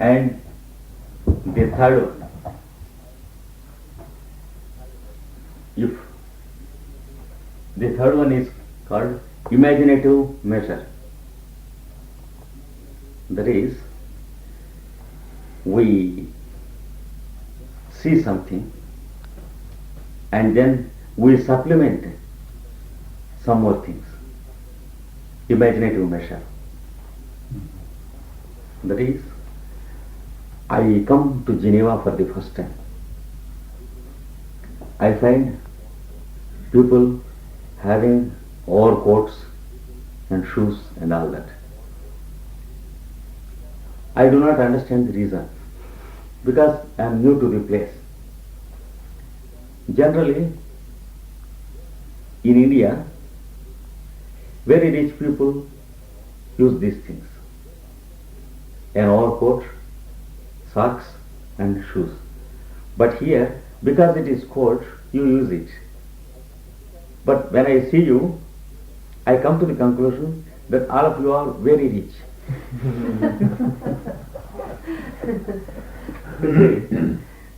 And the third one, if the third one is called imaginative measure. That is, we see something and then we supplement some more things. Imaginative measure. That is, I come to Geneva for the first time. I find people having overcoats and shoes and all that. I do not understand the reason because I am new to the place. Generally, in India, very rich people use these things. An overcoat, socks and shoes. But here, because it is cold, you use it. But when I see you, I come to the conclusion that all of you are very rich.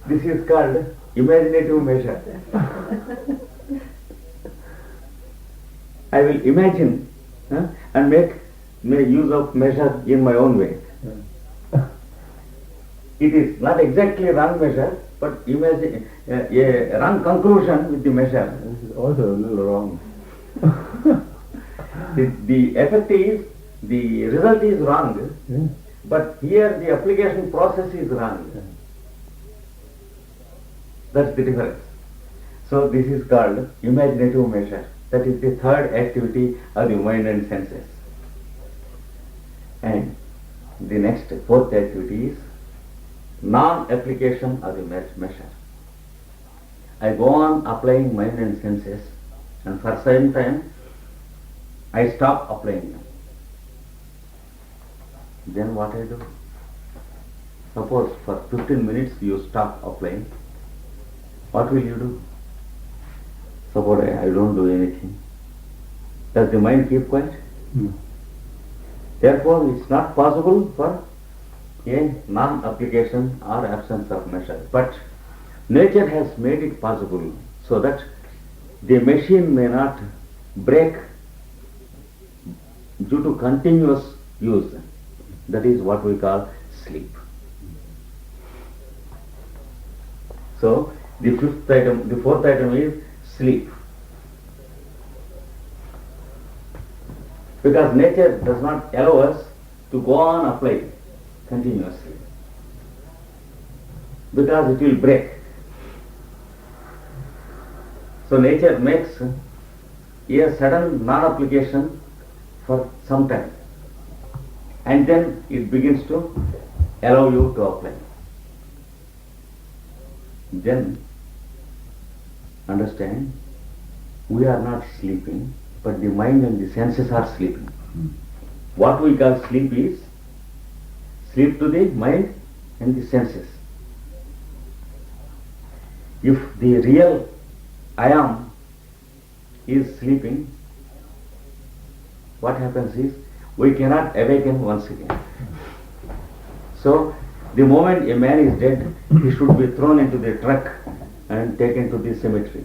This is called imaginative measure. I will imagine and make use of measure in my own way. It is not exactly wrong measure, but imagine a wrong conclusion with the measure. This is also a little wrong. The effect is, the result is wrong, Yeah. but here the application process is wrong. That's the difference. So this is called imaginative measure. That is the third activity of the mind and senses. And the next, fourth activity is non-application of the measure. I go on applying mind and senses, and for some time I stop applying them. Then what I do? Suppose for 15 minutes you stop applying. What will you do? Suppose I don't do anything. Does the mind keep quiet? No. Therefore, it's not possible for a non-application or absence of measure. But nature has made it possible so that the machine may not break due to continuous use. That is what we call sleep. So, the fourth item is sleep. Because nature does not allow us to go on applying continuously. Because it will break. So nature makes a sudden non-application for some time. And then it begins to allow you to apply. Then understand, we are not sleeping, but the mind and the senses are sleeping. What we call sleep is sleep to the mind and the senses. If the real I am is sleeping, what happens is we cannot awaken once again. So the moment a man is dead, he should be thrown into the truck and taken to the cemetery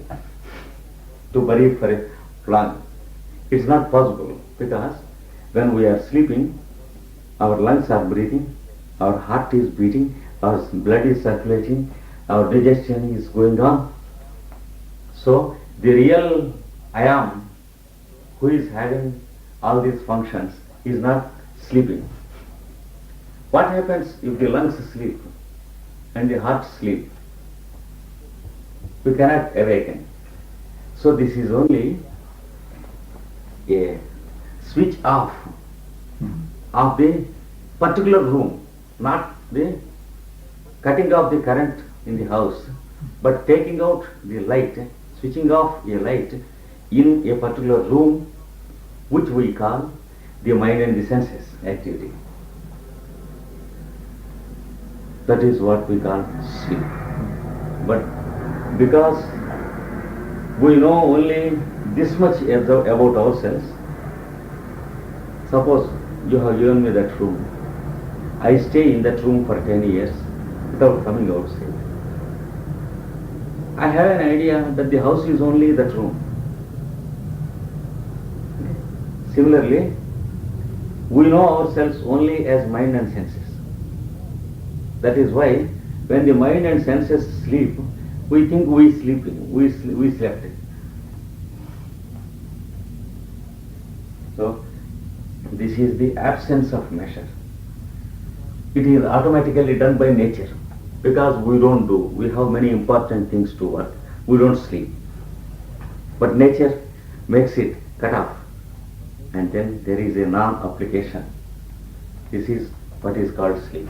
to bury for a long. It's not possible because when we are sleeping, our lungs are breathing, our heart is beating, our blood is circulating, our digestion is going on. So the real I am, who is having all these functions, is not sleeping. What happens if the lungs sleep and the heart sleep? We cannot awaken. So this is only a switch off of the particular room, not the cutting off the current in the house, but taking out the light, switching off a light in a particular room, which we call the mind and the senses activity. That is what we call sleep. But because we know only this much about ourselves, suppose you have given me that room, I stay in that room for 10 years without coming outside. I have an idea that the house is only that room. Similarly, we know ourselves only as mind and senses. That is why when the mind and senses sleep, we think we slept. So, this is the absence of measure. It is automatically done by nature because we don't do. We have many important things to work. We don't sleep. But nature makes it cut off. And then there is a non-application. This is what is called sleep.